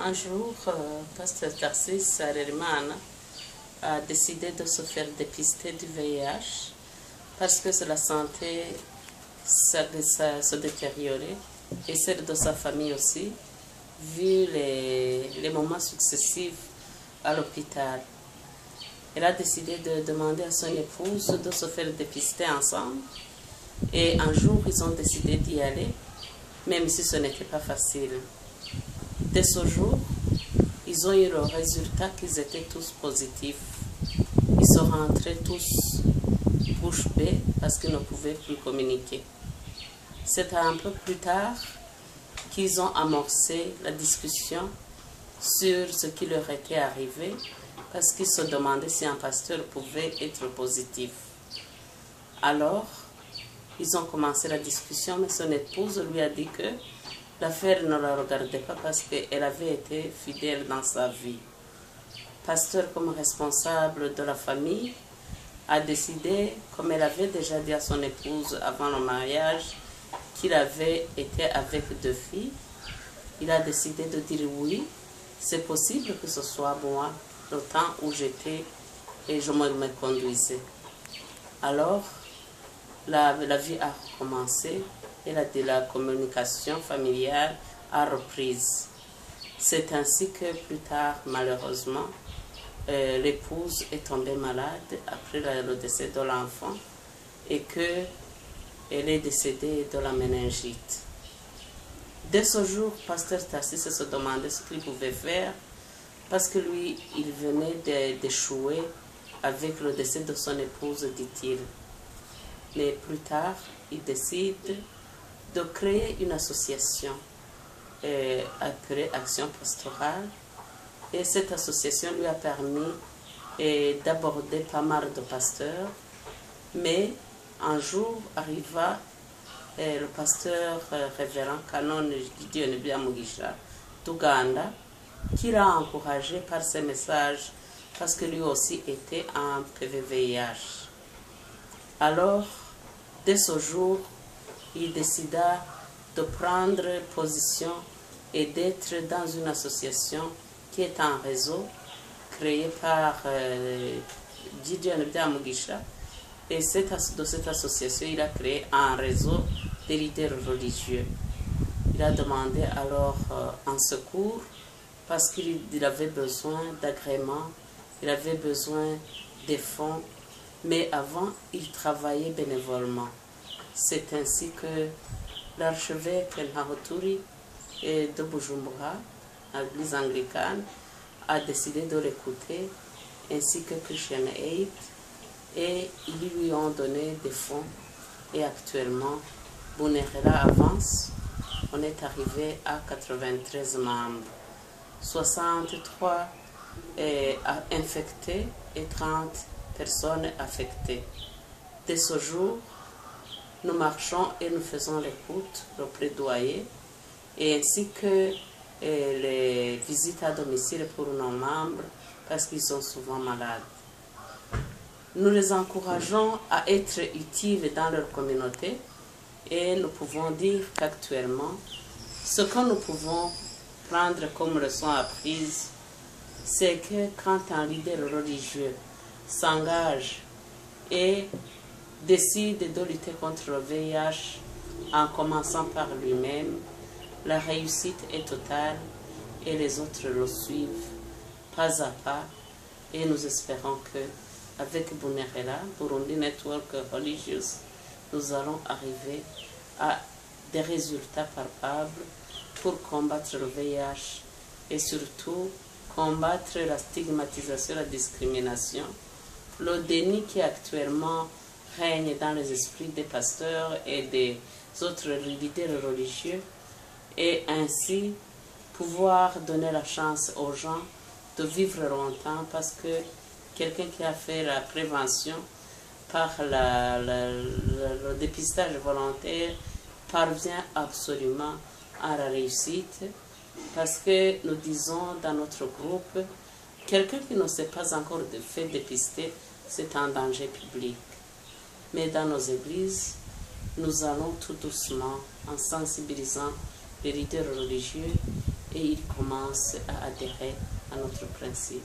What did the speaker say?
Un jour, Pasteur Tarsis Harerimana a décidé de se faire dépister du VIH parce que la santé se détériorait et celle de sa famille aussi, vu les moments successifs à l'hôpital. Elle a décidé de demander à son épouse de se faire dépister ensemble et un jour ils ont décidé d'y aller, même si ce n'était pas facile. Dès ce jour, ils ont eu le résultat qu'ils étaient tous positifs. Ils sont rentrés tous bouche bée parce qu'ils ne pouvaient plus communiquer. C'est un peu plus tard qu'ils ont amorcé la discussion sur ce qui leur était arrivé parce qu'ils se demandaient si un pasteur pouvait être positif. Alors, ils ont commencé la discussion, mais son épouse lui a dit que l'affaire ne la regardait pas parce qu'elle avait été fidèle dans sa vie. Pasteur, comme responsable de la famille, a décidé, comme elle avait déjà dit à son épouse avant le mariage, qu'il avait été avec 2 filles. Il a décidé de dire oui, c'est possible que ce soit moi, le temps où j'étais et je me conduisais. Alors, la vie a recommencé et la communication familiale a reprise. C'est ainsi que plus tard, malheureusement, l'épouse est tombée malade après le décès de l'enfant et qu'elle est décédée de la méningite. Dès ce jour, Pasteur Tarsis se demandait ce qu'il pouvait faire parce que lui, il venait d'échouer avec le décès de son épouse, dit-il. Mais plus tard, il décide de créer une association appelée Action Pastorale. Et cette association lui a permis d'aborder pas mal de pasteurs. Mais un jour arriva le pasteur révérend Canon Gideon Byamugisa d'Ouganda, qui l'a encouragé par ses messages parce que lui aussi était en PVVIH. Alors, dès ce jour, il décida de prendre position et d'être dans une association qui est un réseau créé par Gideon Byamugisa. Et de cette association, il a créé un réseau de leaders religieux. Il a demandé alors un secours parce qu'il avait besoin d'agréments, il avait besoin de fonds, mais avant, il travaillait bénévolement. C'est ainsi que l'archevêque Nahoturi de Bujumbura, l'église anglicane, a décidé de l'écouter, ainsi que Christian Aid, et ils lui ont donné des fonds. Et actuellement, Bunerela avance. On est arrivé à 93 membres, 63 infectés et 30 personnes affectées. Dès ce jour, nous marchons et nous faisons l'écoute, le plaidoyer, et ainsi que les visites à domicile pour nos membres parce qu'ils sont souvent malades. Nous les encourageons à être utiles dans leur communauté et nous pouvons dire qu'actuellement, ce que nous pouvons prendre comme leçon apprise, c'est que quand un leader religieux s'engage et décide de lutter contre le VIH en commençant par lui-même, la réussite est totale et les autres le suivent pas à pas, et nous espérons que avec Bunerela, Burundi Network Religious, nous allons arriver à des résultats palpables pour combattre le VIH et surtout combattre la stigmatisation, la discrimination, le déni qui actuellement règne dans les esprits des pasteurs et des autres leaders religieux, et ainsi pouvoir donner la chance aux gens de vivre longtemps parce que quelqu'un qui a fait la prévention par le dépistage volontaire parvient absolument à la réussite parce que nous disons dans notre groupe, quelqu'un qui ne s'est pas encore fait dépister, c'est un danger public. Mais dans nos églises, nous allons tout doucement, en sensibilisant les leaders religieux et il commence à adhérer à notre principe.